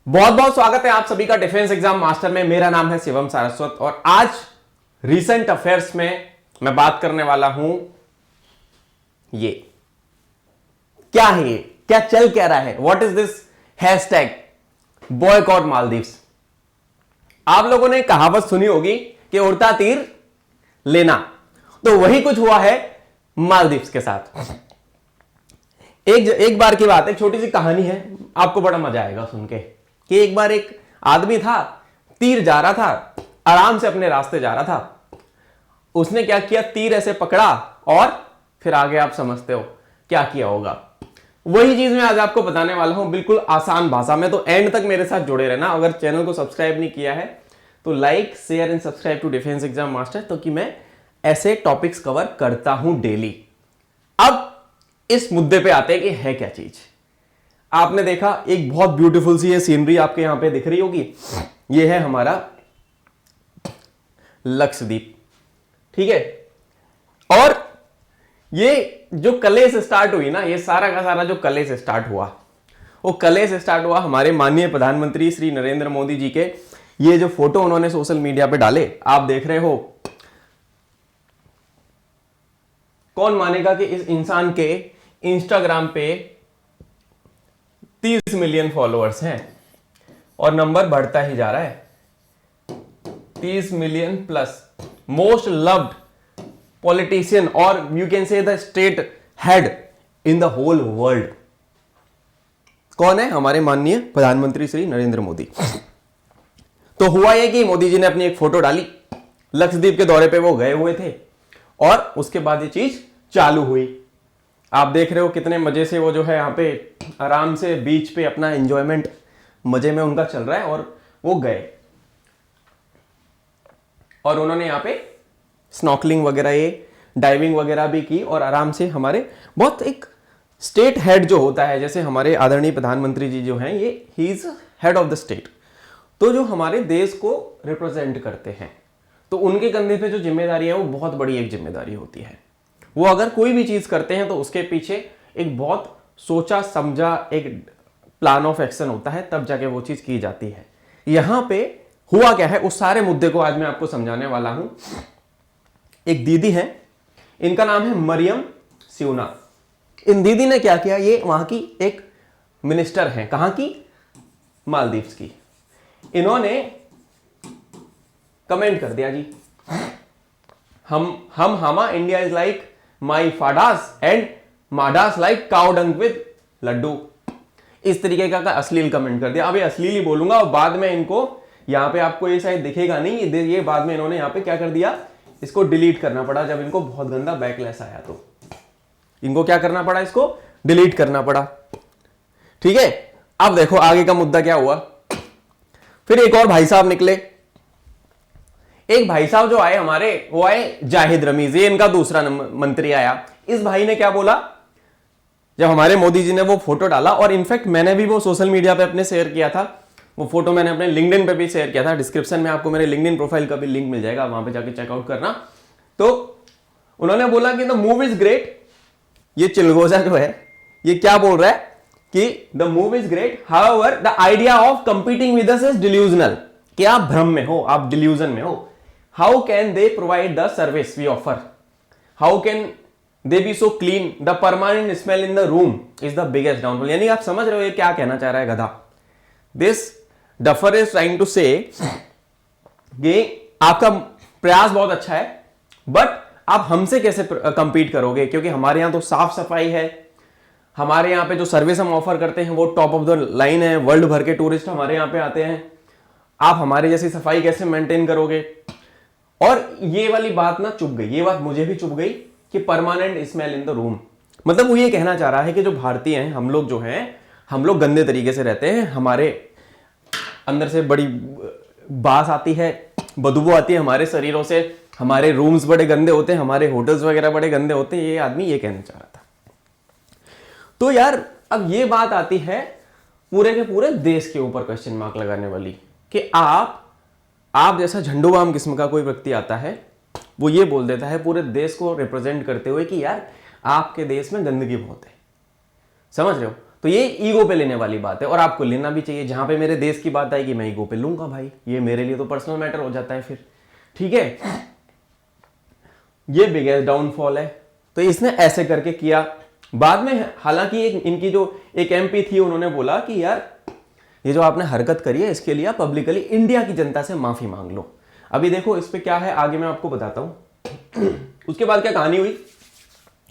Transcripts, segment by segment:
बहुत बहुत स्वागत है आप सभी का डिफेंस एग्जाम मास्टर में। मेरा नाम है शिवम सारस्वत और आज रीसेंट अफेयर्स में मैं बात करने वाला हूं। ये क्या है, ये क्या चल क्या रहा है, what is this hashtag boycott Maldives. आप लोगों ने कहावत सुनी होगी कि उड़ता तीर लेना, तो वही कुछ हुआ है मालदीव्स के साथ। एक बार की बात है, छोटी सी कहानी है, आपको बड़ा मजा आएगा सुन के। कि एक बार एक आदमी था, तीर जा रहा था, आराम से अपने रास्ते जा रहा था। उसने क्या किया, तीर ऐसे पकड़ा और फिर आगे आप समझते हो क्या किया होगा। वही चीज मैं आज आपको बताने वाला हूं, बिल्कुल आसान भाषा में। तो एंड तक मेरे साथ जुड़े रहना। अगर चैनल को सब्सक्राइब नहीं किया है तो like share and subscribe to defence exam master, तो कि मैं ऐसे टॉपिक्स कवर करता हूं डेली। अब इस मुद्दे पे आते हैं कि है क्या चीज। आपने देखा एक बहुत ब्यूटीफुल सी ये सीनरी आपके यहां पे दिख रही होगी। ये है हमारा लक्षद्वीप, ठीक है। और ये जो कले से स्टार्ट हुई ना, ये सारा का सारा जो कले से स्टार्ट हुआ, वो कले से स्टार्ट हुआ हमारे माननीय प्रधानमंत्री श्री नरेंद्र मोदी जी के। ये जो फोटो उन्होंने सोशल मीडिया पे डाले, आप देख रहे हो। कौन मानेगा कि इस इंसान के इंस्टाग्राम पे 30 मिलियन फॉलोअर्स हैं और नंबर बढ़ता ही जा रहा है। 30 million plus, most loved politician और you can say the state head in the whole world. कौन है? हमारे माननीय प्रधानमंत्री श्री नरेंद्र मोदी। तो हुआ यह कि मोदी जी ने अपनी एक फोटो डाली, लक्षद्वीप के दौरे पे वो गए हुए थे और उसके बाद ये चीज चालू हुई। आप देख रहे हो कितने मजे से वो जो है यहाँ पे आराम से बीच पे अपना एंजॉयमेंट मजे में उनका चल रहा है। और वो गए और उन्होंने यहाँ पे स्नॉर्कलिंग वगैरह, ये डाइविंग वगैरह भी की और आराम से हमारे बहुत एक स्टेट हेड जो होता है, जैसे हमारे आदरणीय प्रधानमंत्री जी जो हैं, ये he is head of the state, तो जो हमारे देश को रिप्रेजेंट करते हैं, तो उनके कंधे पे जो जिम्मेदारी है वो बहुत बड़ी एक जिम्मेदारी होती है। वो अगर कोई भी चीज करते हैं तो उसके पीछे एक बहुत सोचा समझा एक प्लान ऑफ एक्शन होता है, तब जाके वो चीज की जाती है। यहां पे हुआ क्या है, उस सारे मुद्दे को आज मैं आपको समझाने वाला हूं। एक दीदी है, इनका नाम है मरियम सिउना। इन दीदी ने क्या किया, ये वहां की एक मिनिस्टर है, कहां की? मालदीव्स की। इन्होंने कमेंट कर दिया जी, हम हामा India is like my father and mother like cow dung with laddu. इस तरीके का अश्लील कमेंट कर दिया। अब ये अश्लील ही बोलूंगा और बाद में इनको यहां पे आपको ये शायद दिखेगा नहीं, ये बाद में इन्होंने यहां पे क्या कर दिया, इसको डिलीट करना पड़ा। जब इनको बहुत गंदा बैकलैश आया तो इनको क्या करना पड़ा, इसको डिलीट करना पड़ा, ठीक है। अब देखो आगे का मुद्दा क्या हुआ। फिर एक और भाई साहब निकले। एक भाई साहब जो आए हमारे, वो आए जाहिद रमीज, ये इनका दूसरा मंत्री आया। इस भाई ने क्या बोला, जब हमारे मोदी जी ने वो फोटो डाला, और इनफैक्ट मैंने भी वो सोशल मीडिया पे अपने शेयर किया था, वो फोटो मैंने अपने लिंक्डइन पे भी शेयर किया था। डिस्क्रिप्शन में आपको मेरे लिंक्डइन प्रोफाइल का भी लिंक मिल जाएगा, वहां पे जाके चेकआउट करना। तो उन्होंने बोला कि द मूव इज ग्रेट। ये चिलगोजा जो है ये क्या बोल रहा है कि the move is great, however the idea of competing with us is delusional. कि आप भ्रम में हो, आप डिल्यूजन में हो। How can they provide the service we offer, how can they be so clean, the permanent smell in the room is the biggest downfall. यानी आप समझ रहे हो ये क्या कहना चाह रहा है गधा। This duffer is trying to say कि आपका प्रयास बहुत अच्छा है, बट आप हमसे कैसे कंपीट करोगे, क्योंकि हमारे यहां तो साफ सफाई है, हमारे यहां पे जो सर्विस हम ऑफर करते हैं वो टॉप ऑफ द लाइन है। वर्ल्ड भर के टूरिस्ट हमारे यहां पे आते हैं, आप हमारे जैसी सफाई कैसे मेंटेन करोगे। और ये वाली बात ना चुप गई, ये बात मुझे भी चुप गई कि permanent smell in the room. मतलब वो ये कहना चाह रहा है कि जो भारतीय हैं, हम लोग जो हैं, हम लोग गंदे तरीके से रहते हैं, हमारे अंदर से बड़ी बास आती है, बदबू आती है हमारे शरीरों से, हमारे रूम्स बड़े गंदे होते हैं, हमारे होटल्स वगैरह बड़े गंदे होते हैं। ये आदमी ये कहना चाह रहा था। तो यार अब ये बात आती है पूरे के पूरे देश के ऊपर क्वेश्चन मार्क लगाने वाली, कि आप जैसा झंडूबाम किस्म का कोई व्यक्ति आता है, वो ये बोल देता है पूरे देश को रिप्रेजेंट करते हुए कि यार आपके देश में गंदगी बहुत है। समझ रहे हो? तो ये ईगो पे लेने वाली बात है और आपको लेना भी चाहिए। जहां पे मेरे देश की बात आएगी मैं ईगो पे लूंगा भाई, ये मेरे लिए तो पर्सनल मैटर हो जाता है फिर, ठीक है। ये बिगेस्ट डाउनफॉल है। तो इसने ऐसे करके किया। बाद में हालांकि इनकी जो एक एमपी थी उन्होंने बोला कि यार ये जो आपने हरकत करी है इसके लिए पब्लिकली इंडिया की जनता से माफी मांग लो। अभी देखो इस पे क्या है, आगे मैं आपको बताता हूं। उसके बाद क्या कहानी हुई,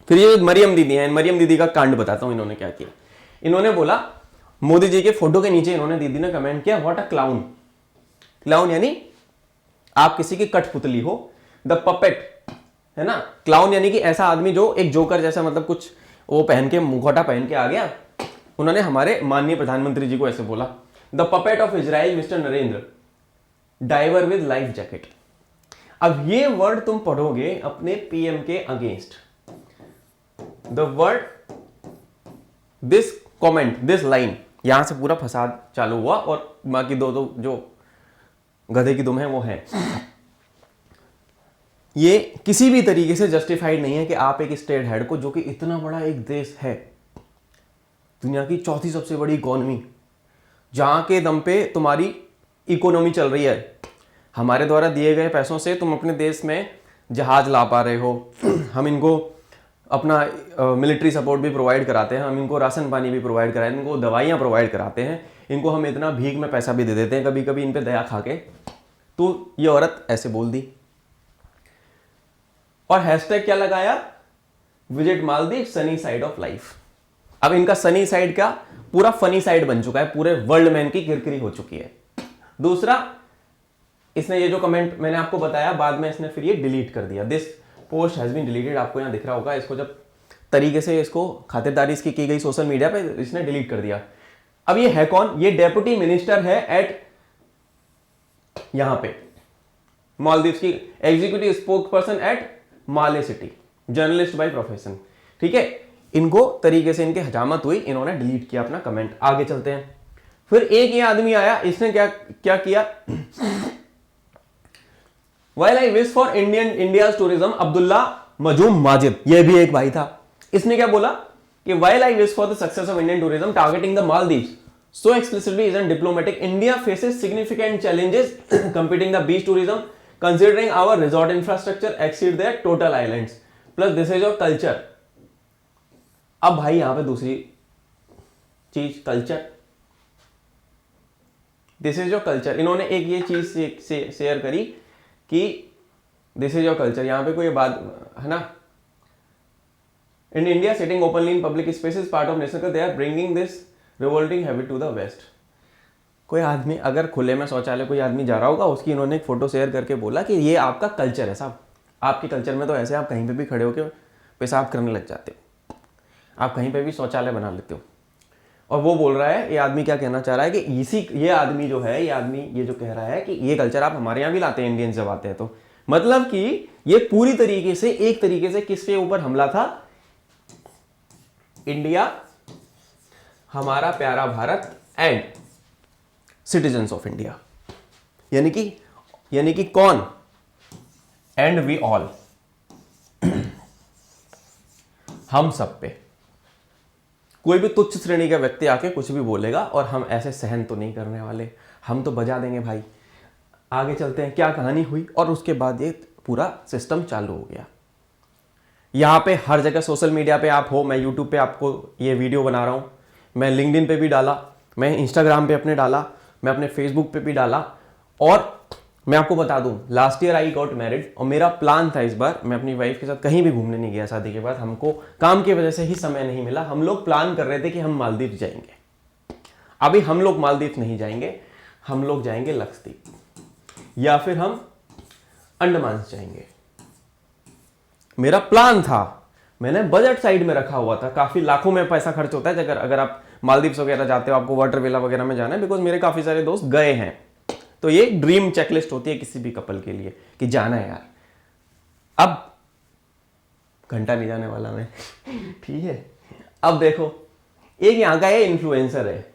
फिर ये मरियम दीदी है, मरियम दीदी का कांड बताता हूं इन्होंने क्या किया। इन्होंने बोला मोदी जी के फोटो के नीचे इन्होंने दीदी ने कमेंट किया व्हाट अ क्लाउन। क्लाउन यानी आप किसी की कठपुतली हो, द पपेट है ना। क्लाउन यानी कि ऐसा आदमी जो एक जोकर जैसा, मतलब कुछ वो पहन के मुखौटा पहन के आ गया। उन्होंने हमारे माननीय प्रधानमंत्री जी को ऐसे बोला, the puppet of Israel mister Narendra diver with life jacket. अब ये वर्ड तुम पढ़ोगे अपने पीएम के against, the word this comment this line, यहां से पूरा फसाद चालू हुआ और बाकी दो जो गधे की दुम है वो है। ये किसी भी तरीके से जस्टिफाइड नहीं है कि आप एक स्टेट हेड को, जो कि इतना बड़ा एक देश है, दुनिया की चौथी सबसे बड़ी इकोनॉमी, जहां के दम पे तुम्हारी इकोनॉमी चल रही है, हमारे द्वारा दिए गए पैसों से तुम अपने देश में जहाज ला पा रहे हो, हम इनको अपना मिलिट्री सपोर्ट भी प्रोवाइड कराते हैं, हम इनको राशन पानी भी प्रोवाइड कराते हैं, इनको दवाइयाँ प्रोवाइड कराते हैं, इनको हम इतना भीख में पैसा भी दे देते हैं कभी कभी इन पे दया खा के। तो ये औरत ऐसे बोल दी और हैशटैग क्या लगाया, visit Maldives sunny side of life. अब इनका सनी साइड का पूरा फनी साइड बन चुका है, पूरे वर्ल्ड में इनकी किरकिरी हो चुकी है। दूसरा, इसने ये जो कमेंट मैंने आपको बताया, बाद में इसने फिर ये डिलीट कर दिया, this post has been deleted. आपको यहां दिख रहा होगा, इसको जब तरीके से इसको खातिरदारी इसकी की गई सोशल मीडिया पे, इसने डिलीट कर दिया। अब ये है कौन, ये डेप्यूटी मिनिस्टर है एट यहां पे मालदीव्स की, executive spoke person at Male city, journalist by profession, ठीक है। इनको तरीके से इनकी हजामत हुई, इन्होंने डिलीट किया अपना कमेंट। आगे चलते हैं। फिर एक ये आदमी आया, इसने क्या किया, While I wish for India's tourism, Abdullah मजूम Majid, ये भी एक भाई था। इसने क्या बोला कि while I wish for the success of Indian tourism targeting the Maldives so explicitly isn't diplomatic, India faces significant challenges competing the beach tourism considering our resort infrastructure exceed their total islands plus this is your culture। अब भाई यहां पे दूसरी चीज, culture, this is your culture. इन्होंने एक ये चीज शेयर करी कि दिस इज योर कल्चर। यहां पे कोई बात है ना, in India sitting openly in public spaces part of national culture, they are bringing this revolting habit to the west. कोई आदमी अगर खुले में शौचालय कोई आदमी जा रहा होगा, उसकी इन्होंने एक फोटो शेयर करके बोला कि ये आपका कल्चर है साहब, आपके कल्चर में तो ऐसे आप कहीं पे भी खड़े होकर पेशाब करने लग जाते हो, आप कहीं पे भी शौचालय बना लेते हो। और वो बोल रहा है, ये आदमी क्या कहना चाह रहा है कि ये आदमी जो है, ये जो कह रहा है कि ये कल्चर आप हमारे यहाँ भी लाते हैं, इंडियंस जब आते हैं तो, मतलब कि ये पूरी तरीके से एक तरीके से किसके ऊपर हमला था, इंडिया, हमारा प्यारा Bharat and citizens of India, यानी कि कौन, एंड वी ऑल, हम सब पे। कोई भी तुच्छ श्रेणी का व्यक्ति आके कुछ भी बोलेगा और हम ऐसे सहन तो नहीं करने वाले, हम तो बजा देंगे भाई। आगे चलते हैं, क्या कहानी हुई और उसके बाद ये पूरा सिस्टम चालू हो गया। यहाँ पे हर जगह सोशल मीडिया पे आप हो, मैं यूट्यूब पे आपको ये वीडियो बना रहा हूँ, मैं लिंक्डइन पे भी डाला, मैं इंस्टाग्राम पे अपने डाला, मैं अपने फेसबुक पे भी डाला। और मैं आपको बता दूं, last year I got married और मेरा प्लान था इस बार मैं अपनी वाइफ के साथ कहीं भी घूमने नहीं गया शादी के बाद, हमको काम की वजह से ही समय नहीं मिला। हम लोग प्लान कर रहे थे कि हम मालदीव जाएंगे। अभी हम लोग मालदीव नहीं जाएंगे, हम लोग जाएंगे लक्षद्वीप या फिर हम अंडमान जाएंगे। मेरा प्लान था, मैंने बजट साइड में रखा हुआ था, काफी लाखों में पैसा खर्च होता है अगर आप मालदीव्स वगैरह जाते हो, आपको वाटर विला वगैरह में जाना है, बिकॉज मेरे काफी सारे दोस्त गए हैं। तो ये ड्रीम चेकलिस्ट होती है किसी भी कपल के लिए कि जाना है यार। अब घंटा नहीं जाने वाला मैं, ठीक है। अब देखो, एक यहां का ये इन्फ्लुएंसर है,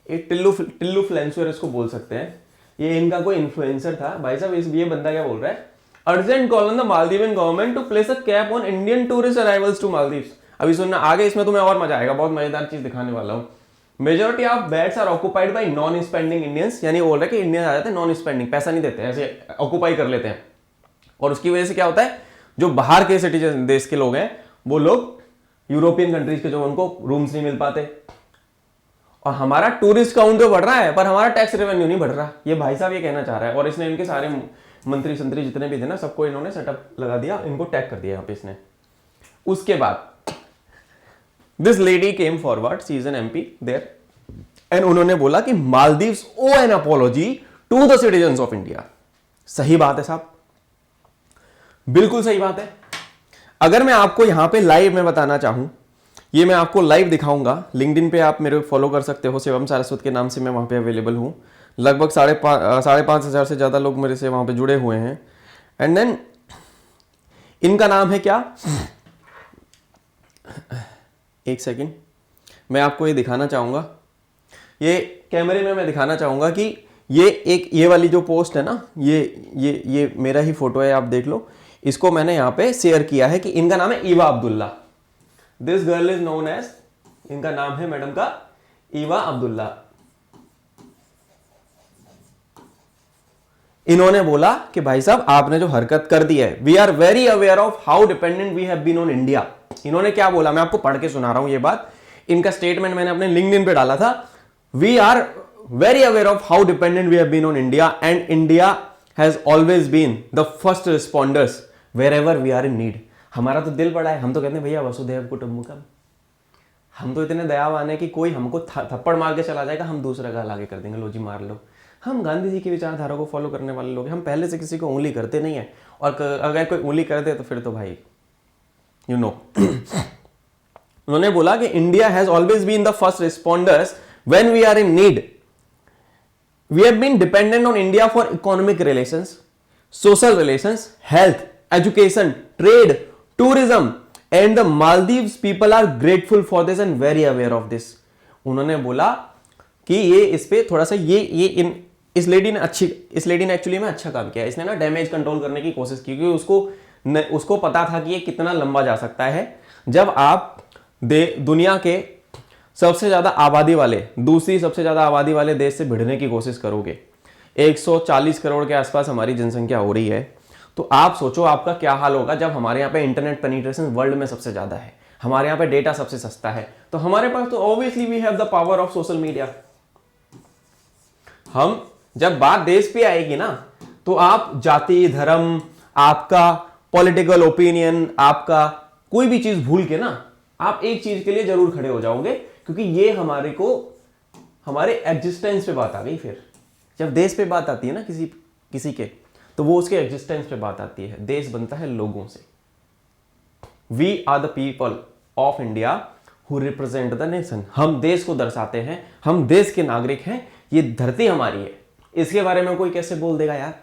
एक टिल्लू फ्लुएंसर इसको बोल सकते हैं, ये इनका कोई इन्फ्लुएंसर था भाई साहब। ये बंदा क्या बोल रहा है, urgent call on the Maldivian government to place a cap on Indian tourist arrivals to Maldives. अभी सुनना आगे, इसमें तुम्हें और मजा आएगा, बहुत मजेदार चीज दिखाने वाला हूं। Majority of beds are occupied by non spending Indians, यानी बोल रहे कि इंडियन आ जाते हैं नॉन स्पेंडिंग, पैसा नहीं देते, ऐसे ऑक्युपाई कर लेते हैं। और उसकी वजह से क्या होता है, जो बाहर के सिटीजन देश के लोग हैं वो लोग यूरोपियन कंट्रीज के, जो उनको रूम्स नहीं मिल पाते। और हमारा टूरिस्ट काउंट तो बढ़ रहा है पर हमारा टैक्स रेवेन्यू नहीं बढ़ रहा, ये भाई साहब ये कहना चाह रहा है। और इसने इनके सारे मंत्री संतरी जितने भी थे ना, सबको इन्होंने सेटअप लगा दिया, इनको टैग कर दिया यहाँ पे इसने। उसके बाद this lady came forward, she is an MP there, and उन्होंने बोला कि Maldives owe an apology to the citizens of India. सही बात है साहब, बिल्कुल सही बात है। अगर मैं आपको यहां पे लाइव में बताना चाहूं, ये मैं आपको लाइव दिखाऊंगा, लिंक्डइन पे आप मेरे को फॉलो कर सकते हो, शिवम सारस्वत के नाम से मैं वहां पे अवेलेबल हूं। लगभग 5,500 से ज्यादा लोग मेरे से वहां पे जुड़े हुए हैं। एंड देन इनका नाम है क्या, एक सेकेंड, मैं आपको ये दिखाना चाहूंगा, ये कैमरे में मैं दिखाना चाहूंगा कि ये वाली जो पोस्ट है ना, ये मेरा ही फोटो है, आप देख लो, इसको मैंने यहां पे शेयर किया है कि इनका नाम है Eva Abdulla. This girl is known as, इनका नाम है मैडम का ईवा अब्दुल्ला। इन्होंने बोला कि भाई साहब आपने जो हरकत कर दी है, we are very aware of how dependent we have been on India. इन्होंने क्या बोला, मैं आपको पढ़ के सुना रहा हूं ये बात, इनका स्टेटमेंट मैंने अपने लिंक्डइन पे डाला था। We are very aware of how dependent we have been on India and India has always been the first responders wherever we are in need. हमारा तो दिल बड़ा है, हम तो कहते हैं भैया वसुधैव कुटुंबकम, हम तो इतने दयावान है कि कोई हमको थप्पड़ मार के चला जाएगा, हम दूसरा गाल आगे कर देंगे, लो जी मार लो। हम गांधी जी की विचारधारा को फॉलो करने वाले लोग हैं, हम पहले से किसी को उंगली करते नहीं है, और अगर कोई उंगली कर दे तो फिर तो भाई यू नो। उन्होंने बोला कि India has always been the first responders when we are in need. We have been dependent on India for economic relations, social relations, health, education, trade, tourism, and the Maldives people are grateful for this and very aware of this। उन्होंने बोला कि ये इस पे थोड़ा सा इस lady ने एक्चुअली में अच्छा काम किया। इसने ना डैमेज कंट्रोल करने की कोशिश की, क्योंकि उसको पता था कि ये कितना लंबा जा सकता है। जब आप दुनिया के सबसे ज्यादा आबादी वाले, दूसरी सबसे ज्यादा आबादी वाले देश से भिड़ने की कोशिश करोगे, 140 करोड़ के आसपास हमारी जनसंख्या हो रही है, तो आप सोचो आपका क्या हाल होगा जब हमारे यहाँ पे इंटरनेट पेनिट्रेशन वर्ल्ड में सबसे ज्यादा है, हमारे यहाँ पे डेटा सबसे सस्ता है, तो हमारे पास तो obviously we have the power of social media. हम जब बात देश पे आएगी ना, तो आप जाति, धर्म, आपका पॉलिटिकल ओपिनियन, आपका कोई भी चीज भूल के ना, आप एक चीज के लिए जरूर खड़े हो जाओगे, क्योंकि ये हमारे एग्जिस्टेंस पे बात आ गई। फिर जब देश पे बात आती है ना किसी के, तो वो उसके एग्जिस्टेंस पे बात आती है। देश बनता है लोगों से। We are the people of India who represent the nation. हम देश को दर्शाते हैं, हम देश के नागरिक हैं, ये धरती हमारी है। इसके बारे में कोई कैसे बोल देगा यार,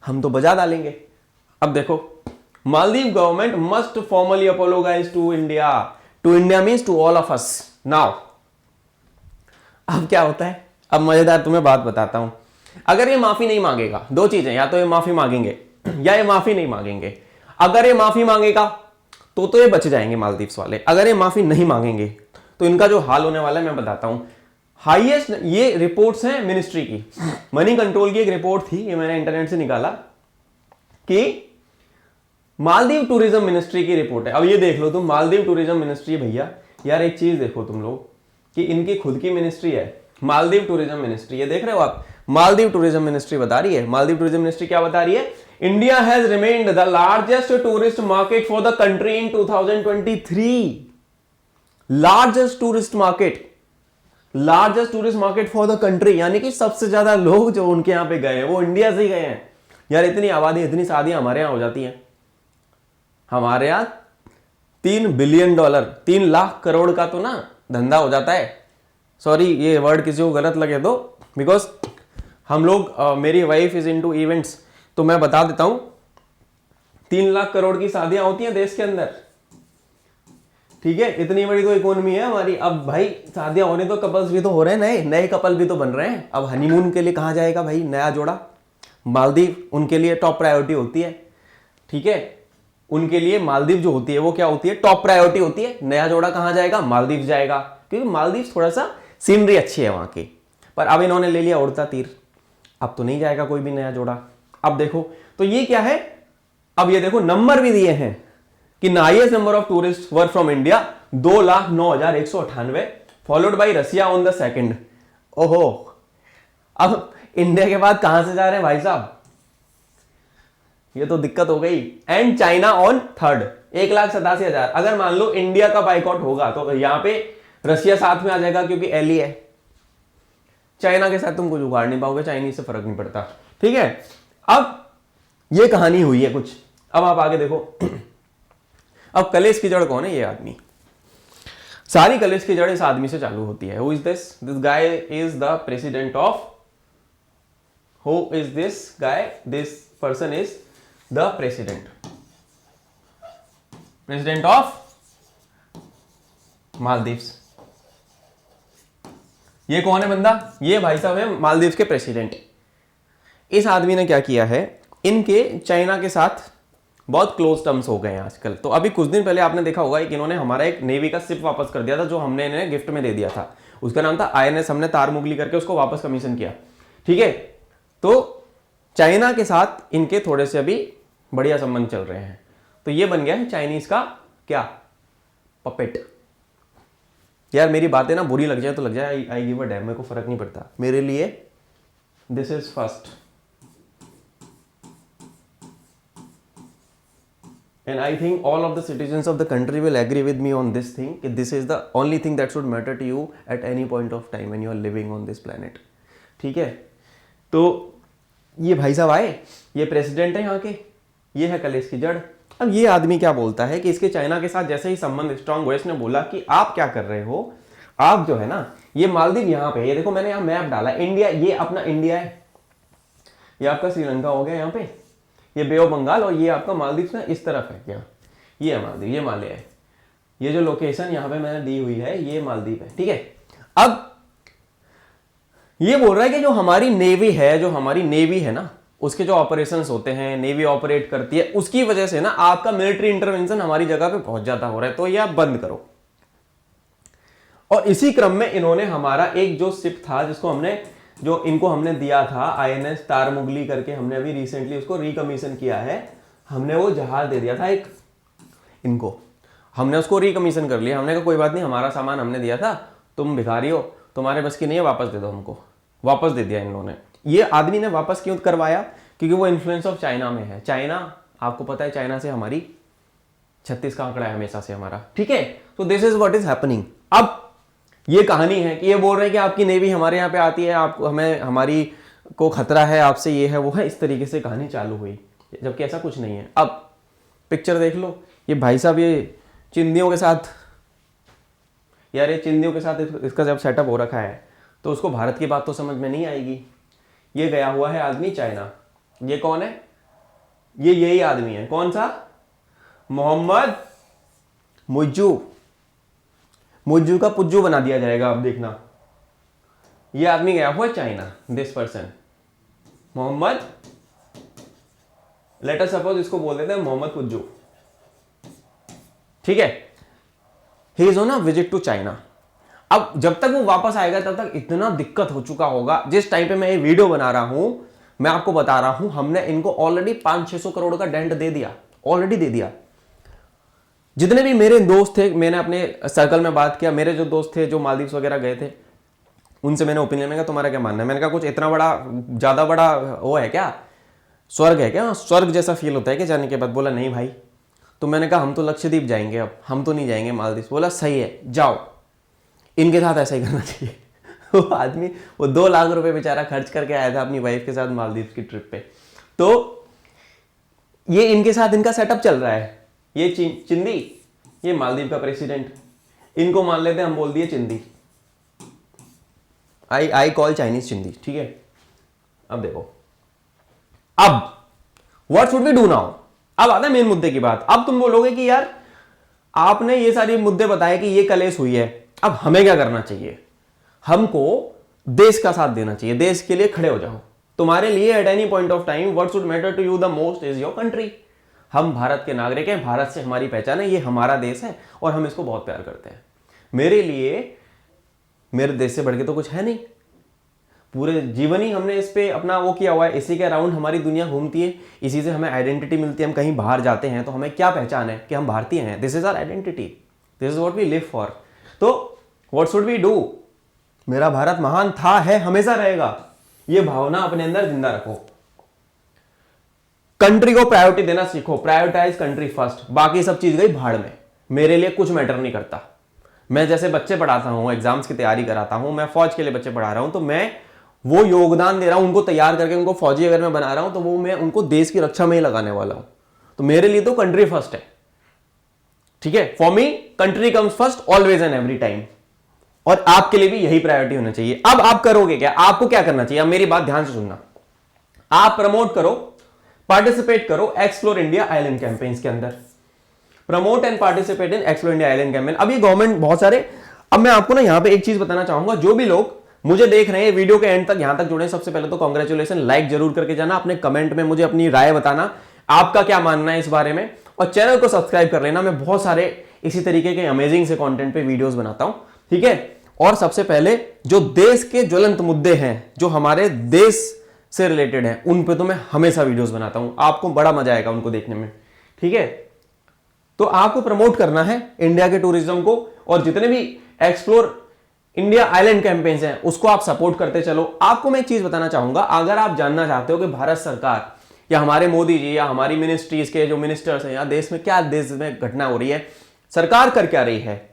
हम तो बजा डालेंगे। अब देखो, Maldive government must formally apologise to India. To India means to all of us. Now अब क्या होता है, अब मजेदार तुम्हें बात बताता हूं। अगर ये माफी नहीं मांगेगा, दो चीजें, या तो ये माफी मांगेंगे या ये माफी नहीं मांगेंगे। अगर ये माफी मांगेगा तो ये बच जाएंगे मालदीव्स वाले। अगर ये माफी नहीं मांगेंगे तो इनका जो हाल होने वाला है मैं बताता हूं। हाईएस्ट, ये रिपोर्ट्स हैं मिनिस्ट्री की, मनी कंट्रोल की एक रिपोर्ट थी, ये मैंने इंटरनेट से निकाला, कि मालदीव टूरिज्म मिनिस्ट्री की रिपोर्ट है। अब ये देख लो तुम, मालदीव टूरिज्म मिनिस्ट्री, भैया यार एक चीज देखो तुम लोग कि इनकी खुद की मिनिस्ट्री है, मालदीव टूरिज्म मिनिस्ट्री। ये देख रहे हो आप, मालदीव टूरिज्म मिनिस्ट्री बता रही है। मालदीव टूरिज्म मिनिस्ट्री क्या बता रही है? India has remained the largest tourist market for the country in 2023। Largest tourist market for the country, यानी कि सबसे ज्यादा लोग जो उनके यहां पे गए हैं वो इंडिया से ही गए हैं। यार इतनी आबादी, इतनी शादियां हमारे यहां हो जाती हैं। हमारे यहां $3 बिलियन, 3 लाख करोड़ का तो ना धंधा हो जाता है। सॉरी ये वर्ड किसी को गलत लगे तो, बिकॉज हम लोग, मेरी वाइफ इज इनटू इवेंट्स, तो मैं बता देता हूं 3 लाख करोड़ की शादियां होती हैं देश के अंदर। ठीक है, इतनी बड़ी तो इकोनॉमी है हमारी। अब भाई शादियां होने तो कपल्स भी तो हो रहे हैं, नए कपल भी तो बन रहे हैं। अब हनीमून के लिए कहां जाएगा भाई नया जोड़ा? मालदीव उनके लिए टॉप प्रायोरिटी होती है। ठीक है, उनके लिए मालदीव जो होती है वो क्या होती है, टॉप प्रायोरिटी होती है। नया जोड़ा कहां जाएगा, मालदीव जाएगा, क्योंकि मालदीव थोड़ा सा सीनरी अच्छी है वहां की। पर अब इन्होंने ले लिया उड़ता तीर, अब तो नहीं जाएगा कोई भी नया जोड़ा। अब देखो तो ये क्या है, अब ये देखो नंबर भी दिए हैं कि highest number of tourist were from India 2,09,198, followed by Russia on the second. ओहो, अब इंडिया के बाद कहां से जा रहे हैं भाई साहब, ये तो दिक्कत हो गई। And China on third 1,87,000। अगर मान लो इंडिया का बाइकआउट होगा तो यहां पे रसिया साथ में आ जाएगा क्योंकि एली है। चाइना के साथ तुम कुछ उगाड़ नहीं पाओगे, चाइनीज से फर्क नहीं पड़ता, ठीक है। अब ये कहानी हुई है कुछ, अब आप आगे देखो। अब कलेश की जड़ कौन है, ये आदमी। सारी कलेश की जड़ इस आदमी से चालू होती है। Who is this guy is the president of, who is this guy, this person is the president of Maldives. ये कौन है बंदा, ये भाई साहब है मालदीव्स के प्रेसिडेंट। इस आदमी ने क्या किया है, इनके चाइना के साथ बहुत क्लोज टर्म्स हो गए हैं आजकल। तो अभी कुछ दिन पहले आपने देखा होगा कि इन्होंने हमारा एक नेवी का शिप वापस कर दिया था, जो हमने इन्हें गिफ्ट में दे दिया था। उसका नाम था INS, हमने तारमुगली करके उसको वापस कमीशन किया, ठीक है। तो चाइना के साथ इनके थोड़े से अभी बढ़िया संबंध चल रहे हैं। तो ये बन गया है चाइनीज का क्या, पपेट। यार मेरी बातें ना बुरी लग जाए तो लग जाए, आई गिव अ डैम, मेरे को फर्क नहीं पड़ता। मेरे लिए this is first, and I think all of the citizens of the country will agree with me on this thing, that this is the only thing that should matter to you at any point of time when you are living on this planet, ठीक है। तो ये भाई साहब आए, ये president है यहाँ के, ये है कलेश की जड़। अब ये आदमी क्या बोलता है कि इसके चाइना के साथ जैसे ही संबंध स्ट्रांग हुए, इसने बोला कि आप क्या कर रहे हो, आप जो है ना, ये मालदीव यहाँ पे, ये देखो मैंने यहाँ मैप डाला, इंडिया, ये अपना इंडिया है, ये आपका श्रीलंका हो गया यहाँ पे, ये बे ऑफ बंगाल, और ये आपका मालदीव ना इस तरफ है, क्या ये है मालदीव, ये माले है, ये जो लोकेशन यहाँ पे मैंने दी हुई है ये मालदीव है, ठीक है। अब ये बोल रहा है कि जो हमारी नेवी है ना, उसके जो ऑपरेशंस होते हैं, नेवी ऑपरेट करती है, उसकी वजह से ना आपका मिलिट्री इंटरवेंशन हमारी जगह पे बहुत ज्यादा हो रहा है, तो ये आप बंद करो। और इसी क्रम में इन्होंने हमारा एक जो शिप था, जो इनको हमने दिया था INS तारमुगली करके, हमने अभी रिसेंटली उसको रिकमीशन किया है, हमने वो जहाज दे दिया था एक इनको, हमने उसको रिकमीशन कर लिया। हमने कहा कोई बात नहीं, हमारा सामान हमने दिया था, तुम भिखारी हो, तुम्हारे बस की नहीं है, वापस दे दो हमको। वापस दे दिया इन्होंने। ये आदमी ने वापस क्यों करवाया, क्योंकि वो इन्फ्लुएंस ऑफ चाइना में है। चाइना, आपको पता है चाइना से हमारी 36 का आंकड़ा है हमेशा से हमारा, ठीक है। तो this is what is happening. अब ये कहानी है कि ये बोल रहे हैं कि आपकी नेवी हमारे यहाँ पे आती है, आप हमें, हमारी को खतरा है आपसे, ये है वो है, इस तरीके से कहानी चालू हुई, जबकि ऐसा कुछ नहीं है। अब पिक्चर देख लो, ये भाई साहब ये चिंदियों के साथ, यार ये चिंदियों के साथ इसका जब सेटअप हो रखा है तो उसको भारत की बात तो समझ में नहीं आएगी। ये गया हुआ है आदमी चाइना। ये कौन है, ये यही आदमी है, कौन सा, मोहम्मद मुज्जू का पुज्जू बना दिया जाएगा, अब देखना। ये आदमी गया हुआ China, this person Mohammed, let us suppose इसको बोल देते हैं मोहम्मद पुज्जू, ठीक है। He is on a visit to China. अब जब तक वो वापस आएगा तब तक इतना दिक्कत हो चुका होगा। जिस टाइम पे मैं ये वीडियो बना रहा हूं, मैं आपको बता रहा हूं, हमने इनको ऑलरेडी 500-600 करोड़ का डेंट दे दिया, ऑलरेडी दे दिया। जितने भी मेरे दोस्त थे, मैंने अपने सर्कल में बात किया, मेरे जो दोस्त थे जो मालदीव्स वगैरह गए थे, उनसे मैंने ओपिनियन में कहा तुम्हारा क्या मानना है। मैंने कहा कुछ इतना बड़ा, ज्यादा बड़ा वो है क्या, स्वर्ग है क्या, स्वर्ग जैसा फील होता है कि जाने के बाद। बोला नहीं भाई। तो मैंने कहा हम तो लक्षद्वीप जाएंगे, अब हम तो नहीं जाएंगे मालदीव। बोला सही है जाओ, इनके साथ ऐसा ही करना चाहिए। वो आदमी, वो 2 लाख रुपए बेचारा खर्च करके आया था अपनी वाइफ के साथ मालदीव की ट्रिप पे। तो ये इनके साथ इनका सेटअप चल रहा है। ये चिंदी, ये मालदीव का प्रेसिडेंट, इनको मान लेते हैं हम, बोल दिए चिंदी। आई कॉल चाइनीज चिंदी, ठीक है। अब देखो, अब what should we do now. अब आता है मेन मुद्दे की बात। अब तुम बोलोगे कि यार आपने ये सारी मुद्दे बताए कि ये कलेश हुई है, अब हमें क्या करना चाहिए। हमको देश का साथ देना चाहिए, देश के लिए खड़े हो जाओ। तुम्हारे लिए at any point of time what should matter to you the most is your country. हम भारत के नागरिक हैं, भारत से हमारी पहचान है, ये हमारा देश है और हम इसको बहुत प्यार करते हैं। मेरे लिए मेरे देश से बढ़ के तो कुछ है नहीं। पूरे जीवन ही हमने इस पे अपना वो किया हुआ है, इसी के अराउंड हमारी दुनिया घूमती है, इसी से हमें आइडेंटिटी मिलती है। हम कहीं बाहर जाते हैं तो हमें क्या पहचान है कि हम भारतीय हैं। This is our identity, this is what we live for. तो व्हाट शुड वी डू? मेरा भारत महान था, है, हमेशा रहेगा। ये भावना अपने अंदर जिंदा रखो। कंट्री को प्रायोरिटी देना सीखो, प्रायोरिटाइज कंट्री फर्स्ट। बाकी सब चीज गई भाड़ में, मेरे लिए कुछ मैटर नहीं करता। मैं जैसे बच्चे पढ़ाता हूं, एग्जाम्स की तैयारी कराता हूं, मैं फौज के लिए बच्चे पढ़ा रहा हूं, तो मैं वो योगदान दे रहा हूं उनको तैयार करके, उनको फौजी अगर मैं बना रहा हूं तो वो मैं उनको देश की रक्षा में ही लगाने वाला हूं। तो मेरे लिए तो कंट्री फर्स्ट है, ठीक है। For me country comes first always and every time. और आपके लिए भी यही प्रायोरिटी होना चाहिए। अब आप करोगे क्या? आपको क्या करना चाहिए? अब मेरी बात ध्यान से सुनना। आप प्रमोट करो, पार्टिसिपेट करो एक्सप्लोर इंडिया आइलैंड कैंपेन्स के अंदर। Promote and participate in explore India island campaign. अब ये गवर्नमेंट बहुत सारे, अब मैं आपको ना यहां पे एक चीज बताना चाहूंगा। जो भी लोग मुझे देख रहे हैं वीडियो के एंड तक यहां तक जुड़े, सबसे पहले तो कांग्रेचुलेशन, लाइक जरूर करके जाना। अपने कमेंट में मुझे अपनी राय बताना, आपका क्या मानना है इस बारे में, और चैनल को सब्सक्राइब कर लेना। मैं बहुत सारे इसी तरीके के अमेजिंग से कंटेंट पे वीडियोस बनाता हूं, ठीक है। और सबसे पहले जो देश के ज्वलंत मुद्दे हैं, जो हमारे देश से रिलेटेड है, उन पे तो मैं हमेशा वीडियोस बनाता हूं। आपको बड़ा मजा आएगा उनको देखने में, ठीक है। तो आपको प्रमोट करना है इंडिया के टूरिज्म को, और जितने भी एक्सप्लोर इंडिया आइलैंड कैंपेन्स हैं उसको आप सपोर्ट करते चलो। आपको मैं एक चीज बताना चाहूंगा, अगर आप जानना चाहते हो कि भारत सरकार या हमारे मोदी जी या हमारी मिनिस्ट्रीज के जो मिनिस्टर्स हैं या देश में क्या, देश में घटना हो रही है, सरकार कर क्या रही है,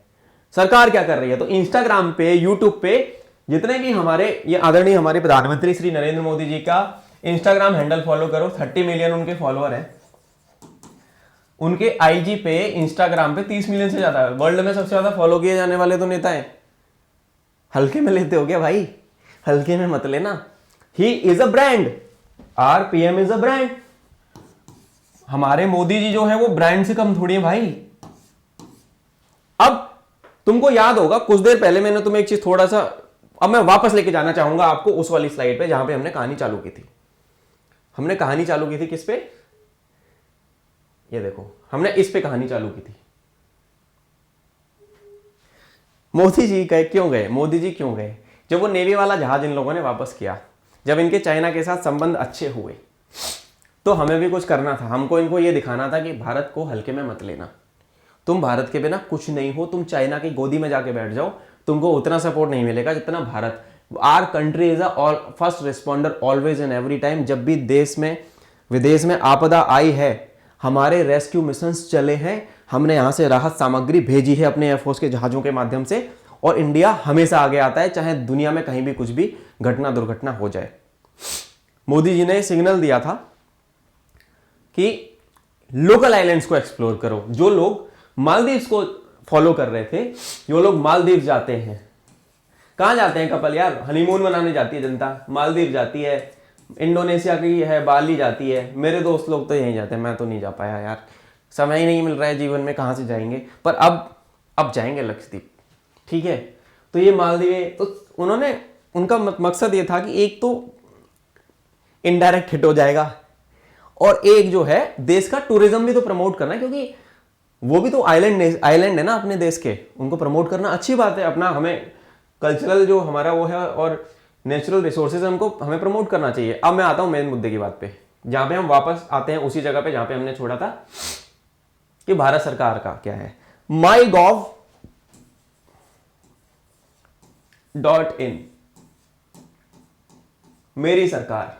सरकार क्या कर रही है, तो इंस्टाग्राम पे, यूट्यूब पे जितने भी हमारे ये आदरणीय हमारे प्रधानमंत्री श्री नरेंद्र मोदी जी का इंस्टाग्राम हैंडल फॉलो करो। 30 मिलियन उनके फॉलोअर हैं। उनके आईजी पे, इंस्टाग्राम पे 30 मिलियन से ज्यादा है। वर्ल्ड में सबसे ज्यादा फॉलो किए जाने वाले तो नेता हैं। हल्के में लेते हो क्या भाई? हल्के में मत लेना। He is a brand, our PM is a brand. हमारे मोदी जी जो है वो ब्रांड से कम थोड़ी है भाई। अब तुमको याद होगा कुछ देर पहले मैंने तुम्हें एक चीज थोड़ा सा, अब मैं वापस लेके जाना चाहूंगा आपको उस वाली स्लाइड पे जहां पे हमने कहानी चालू की थी। हमने कहानी चालू की थी किस पे? ये देखो, हमने इस पे कहानी चालू की थी। मोदी जी गए, क्यों गए? मोदी जी क्यों गए? जब वो नेवी वाला जहाज इन लोगों ने वापस किया, जब इनके चाइना के साथ संबंध अच्छे हुए, तो हमें भी कुछ करना था। हमको इनको ये दिखाना था कि भारत को हल्के में मत लेना। तुम भारत के बिना कुछ नहीं हो। तुम चाइना की गोदी में जाके बैठ जाओ, तुमको उतना सपोर्ट नहीं मिलेगा जितना Bharat. Our country is a first responder always and every time. जब भी देश में विदेश में आपदा आई है, हमारे रेस्क्यू मिशंस चले हैं, हमने यहां से राहत सामग्री भेजी है अपने एयरफोर्स के जहाजों के माध्यम से, और इंडिया हमेशा आगे आता है, चाहे दुनिया में कहीं भी कुछ भी घटना दुर्घटना हो जाए। मोदी जी ने सिग्नल दिया था कि लोकल आइलैंड्स को एक्सप्लोर करो। जो लोग मालदीव्स को फॉलो कर रहे थे, जो लोग मालदीव जाते हैं, कहां जाते हैं कपल यार? हनीमून मनाने जाती है जनता, मालदीव जाती है, इंडोनेशिया की है, बाली जाती है। मेरे दोस्त लोग तो यहीं जाते हैं, मैं तो नहीं जा पाया यार, समय ही नहीं मिल रहा है जीवन में, कहां से जाएंगे। पर अब जाएंगे लक्षद्वीप, ठीक है। तो ये मालदीव, तो उन्होंने, उनका मकसद ये था कि एक तो इनडायरेक्ट हिट हो जाएगा, और एक जो है देश का टूरिज्म भी तो प्रमोट करना है, क्योंकि वो भी तो आइलैंड है ना अपने देश के, उनको प्रमोट करना अच्छी बात है। अपना हमें कल्चरल जो हमारा वो है और नेचुरल रिसोर्सेज हमको हमें प्रमोट करना चाहिए। अब मैं आता हूं मेन मुद्दे की बात पे, जहां पे हम वापस आते हैं उसी जगह पे जहां पे हमने छोड़ा था कि भारत सरकार का क्या है। mygov.in, मेरी सरकार,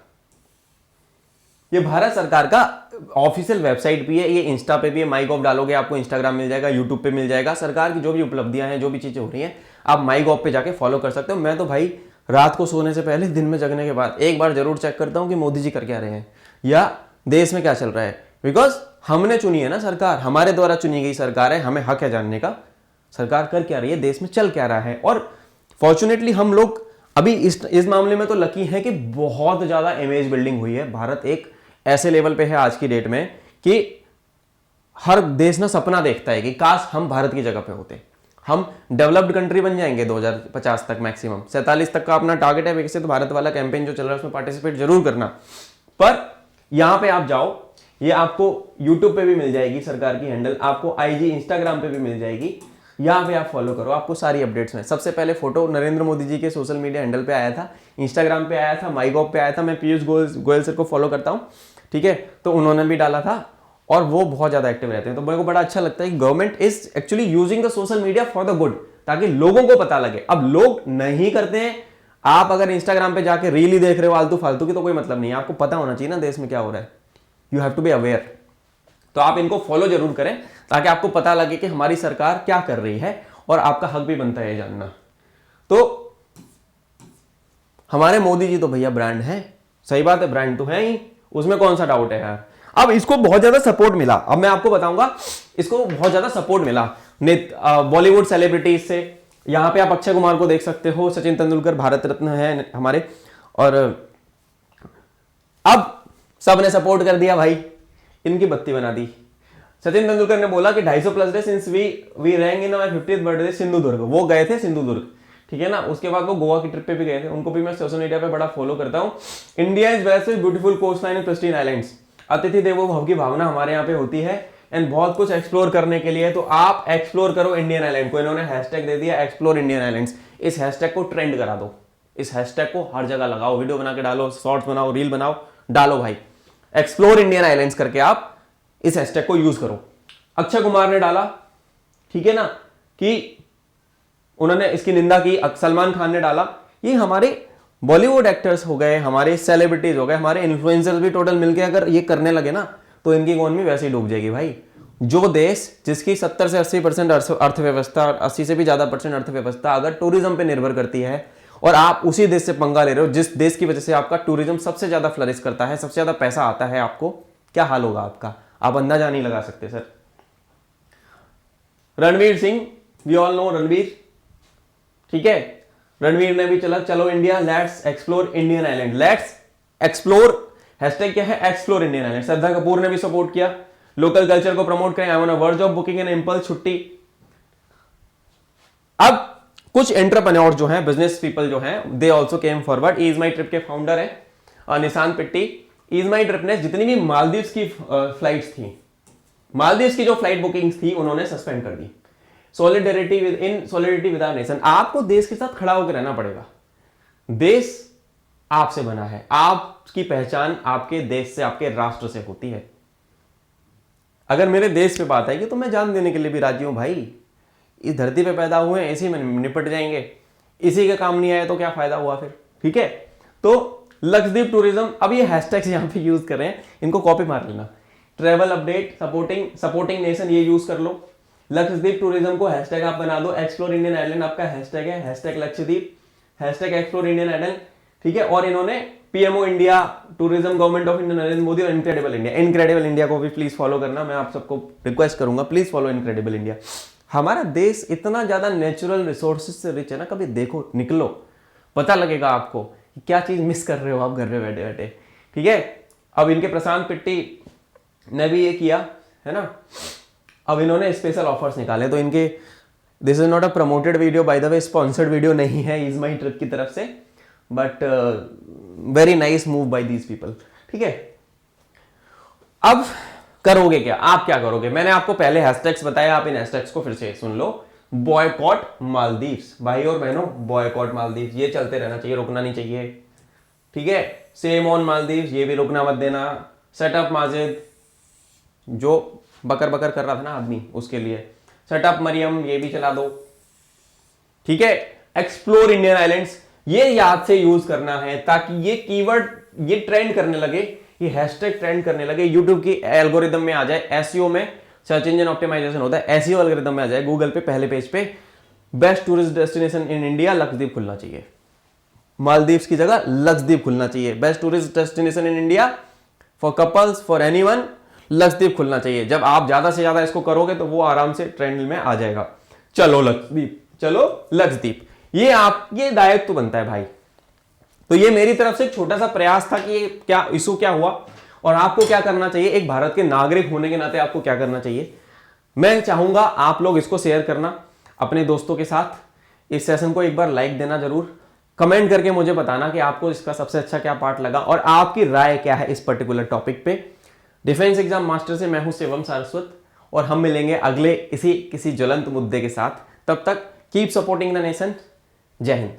ये भारत सरकार का ऑफिशियल वेबसाइट भी है। ये इंस्टा पे भी है, माईगॉव डालोगे आपको इंस्टाग्राम मिल जाएगा, यूट्यूब पे मिल जाएगा। सरकार की जो भी उपलब्धियां हैं, जो भी चीजें हो रही हैं, आप माईगॉव पे जाके फॉलो कर सकते हो। मैं तो भाई रात को सोने से पहले, दिन में जगने के बाद एक बार जरूर चेक करता हूं कि मोदी जी कर क्या रहे हैं या देश में क्या चल रहा है। बिकॉज हमने चुनी है ना सरकार, हमारे द्वारा चुनी गई सरकार है, हमें हक है जानने का सरकार कर क्या रही है, देश में चल क्या रहा है। और फॉर्चुनेटली हम लोग अभी इस मामले में तो लकी है कि बहुत ज्यादा इमेज बिल्डिंग हुई है। भारत एक ऐसे लेवल पे है आज की डेट में कि हर देश ना सपना देखता है कि काश हम भारत की जगह पे होते। हम डेवलप्ड कंट्री बन जाएंगे 2050 तक, मैक्सिमम 47 तक का अपना टारगेट है। विकसित भारत वाला कैंपेन जो चल रहा है उसमें पार्टिसिपेट जरूर करना। पर यहां पे आप जाओ, ये आपको यूट्यूब पे भी मिल जाएगी सरकार की हैंडल, आपको आईजी इंस्टाग्राम पे भी मिल जाएगी, यहाँ पे आप फॉलो करो, आपको सारी अपडेट्स में। सबसे पहले फोटो नरेंद्र मोदी जी के सोशल मीडिया हैंडल पे आया था, इंस्टाग्राम पे आया था, माईगॉव पे आया था, मैं पीयूष गोयल सर को फॉलो करता हूँ, ठीक है, तो उन्होंने भी डाला था और वो बहुत ज्यादा एक्टिव रहते हैं। तो मेरे को बड़ा अच्छा लगता है कि government is actually using the social media for the good, ताकि लोगों को पता लगे। अब लोग नहीं करते हैं, आप अगर इंस्टाग्राम पे जाके रील ही देख रहे हो आलतू फालतू की तो कोई मतलब नहीं है, आपको पता होना चाहिए ना देश में क्या हो रहा है, you have to be aware. तो आप इनको फॉलो जरूर करें ताकि आपको पता लगे कि हमारी सरकार क्या कर रही है, और आपका हक भी बनता है जानना। तो हमारे मोदी जी तो भैया ब्रांड है, सही बात है, ब्रांड तो है ही, उसमें कौन सा डाउट है यार। अब इसको बहुत ज्यादा सपोर्ट मिला, अब मैं आपको बताऊंगा, इसको बहुत ज्यादा सपोर्ट मिला बॉलीवुड सेलिब्रिटीज से। यहां पे आप अक्षय कुमार को देख सकते हो, सचिन तेंदुलकर भारत रत्न है हमारे, और अब सबने सपोर्ट कर दिया भाई, इनकी बत्ती बना दी। सचिन तेंदुलकर ने बोला कि 250 plus day since we rank in my 50th birthday Sindhudurg, वो गए थे सिंधुदुर्ग, ठीक है ना। उसके बाद वो गोवा की ट्रिप पे भी गए थे, उनको भी मैं सोशल मीडिया पे बड़ा फॉलो करता हूँ। India is west beautiful coastline and pristine islands, अतिथि देवो भव की भावना हमारे यहाँ पे होती है, एंड बहुत कुछ एक्सप्लोर करने के लिए, तो आप एक्सप्लोर करो इंडियन आइलैंड को। इन्होंने हैशटैग दे दिया एक्सप्लोर इंडियन आइलैंड्स, इस हैशटैग को ट्रेंड करा दो, इस हैशटैग को हर जगह लगाओ, वीडियो बना के डालो, शॉर्ट्स बनाओ, रील बनाओ, डालो भाई, एक्सप्लोर इंडियन आइलैंड्स करके आप इस हैशटैग को यूज करो। अक्षय कुमार ने डाला, ठीक है ना, कि उन्होंने इसकी निंदा की, सलमान खान ने डाला, ये हमारे बॉलीवुड एक्टर्स हो गए, हमारे सेलिब्रिटीज हो गए, हमारे इन्फ्लुएंसर्स भी टोटल मिलके अगर ये करने लगे ना तो इनकी इकोनॉमी वैसे ही डूब जाएगी भाई। जो देश जिसकी 70 से 80% अर्थव्यवस्था, 80 से भी ज्यादा % अर्थव्यवस्था अगर टूरिज्म पे निर्भर करती है, और आप उसी देश से पंगा ले रहे हो जिस देश की वजह से आपका टूरिज्म सबसे ज्यादा फ्लरिश करता है, सबसे ज्यादा पैसा आता है आपको, क्या हाल होगा आपका, आप अंदाजा नहीं लगा सकते sir. Ranveer Singh, we all know Ranveer, ठीक है, रणवीर ने भी चला चलो India let's explore Indian island, let's explore, hashtag क्या है explore Indian island. Shraddha Kapoor ने भी सपोर्ट किया, लोकल कल्चर को प्रमोट करें, I on a verge of booking an impulse छुट्टी। अब कुछ एंटरप्रेन्योर जो हैं, बिजनेस पीपल जो हैं, they also came forward. EaseMyTrip के फाउंडर है निशांत पिट्टी। ईज माई ट्रिप ने जितनी भी मालदीव्स की फ्लाइट्स थी, मालदीव्स की जो फ्लाइट बुकिंग्स थी उन्होंने सस्पेंड कर दी। सॉलिडिटी विद आवर नेशन, आपको देश के साथ खड़ा होकर रहना पड़ेगा, देश आपसे बना है, आपकी पहचान आपके देश से, आपके राष्ट्र से होती है। अगर मेरे देश पे बात आएगी तो मैं जान देने के लिए भी राजी हूं भाई, इस धरती पे पैदा हुए हैं, इसी में निपट जाएंगे, इसी का काम नहीं आया तो क्या फायदा हुआ फिर, ठीक है। तो लक्षद्वीप टूरिज्म, अब ये हैशटैग्स यहां पे यूज कर रहे हैं, इनको कॉपी मार लेना, ट्रेवल अपडेट, सपोर्टिंग नेशन, ये यूज कर लो। लक्षद्वीप टूरिज्म को हैशटैग आप बना दो, एक्सप्लोर इंडियन आइलैंड आपका हैशटैग है, hashtag Lakshadweep, hashtag explore Indian island, ठीक है। और इन्होंने PMO India, tourism, government of India Narendra Modi और इनक्रेडिबल इंडिया, इनक्रेडिबल इंडिया को भी प्लीज फॉलो करना, मैं आप सबको रिक्वेस्ट करूंगा, प्लीज फॉलो इनक्रेडिबल इंडिया। हमारा देश इतना ज्यादा नेचुरल रिसोर्सेज से रिच है ना, कभी देखो, निकलो, पता लगेगा आपको कि क्या चीज मिस कर रहे हो आप घर में बैठे बैठे, ठीक है। अब इनके प्रशांत पिट्टी ने भी ये किया है ना, अब इन्होंने स्पेशल ऑफर्स निकाले, तो इनके, this is not a promoted video by the way, sponsored video नहीं है इज माई ट्रिप की तरफ से, but very nice move by these people, ठीक है। अब करोगे क्या, आप क्या करोगे, मैंने आपको पहले हैशटैग्स बताया, आप इन हैशटैग्स को फिर से सुन लो। बॉयकॉट मालदीव्स, भाई और बहनों, बॉयकॉट मालदीव्स, ये चलते रहना चाहिए, रुकना नहीं चाहिए, ठीक है। सेम ऑन मालदीव्स, ये भी रुकना मत देना। सेटअप माजिद, जो बकर बकर कर रहा था ना आदमी, उसके लिए सेटअप मरियम, ये भी चला दो, ठीक है। एक्सप्लोर इंडियन आइलैंड्स, ये याद से यूज करना है ताकि ये कीवर्ड, ये ट्रेंड करने लगे, ये हैशटैग ट्रेंड करने लगे, यूट्यूब की एल्गोरिदम में आ जाए, एसईओ में, सर्च इंजन ऑप्टिमाइजेशन होता है, एसईओ एल्गोरिदम में आ जाए, गूगल पे पहले पेज पे best tourist destination in India Lakshadweep खुलना चाहिए, मालदीव्स की जगह लक्षद्वीप खुलना चाहिए, best tourist destination in India for couples, for anyone, Lakshadweep खुलना चाहिए। जब आप ज्यादा से ज्यादा इसको करोगे तो वो आराम से ट्रेंड में आ जाएगा, चलो लक्षद्वीप, चलो लक्षद्वीप, ये दायित्व तो बनता है भाई। तो ये मेरी तरफ से एक छोटा सा प्रयास था कि क्या इशू क्या हुआ और आपको क्या करना चाहिए, एक भारत के नागरिक होने के नाते आपको क्या करना चाहिए। मैं चाहूंगा आप लोग इसको शेयर करना अपने दोस्तों के साथ, इस सेशन को एक बार लाइक देना जरूर, कमेंट करके मुझे बताना कि आपको इसका सबसे अच्छा क्या पार्ट लगा और आपकी राय क्या है इस पर्टिकुलर टॉपिक पे। डिफेंस एग्जाम मास्टर से मैं हूं शिवम सारस्वत और हम मिलेंगे अगले इसी किसी ज्वलंत मुद्दे के साथ। तब तक कीप सपोर्टिंग द नेशन। जय हिंद।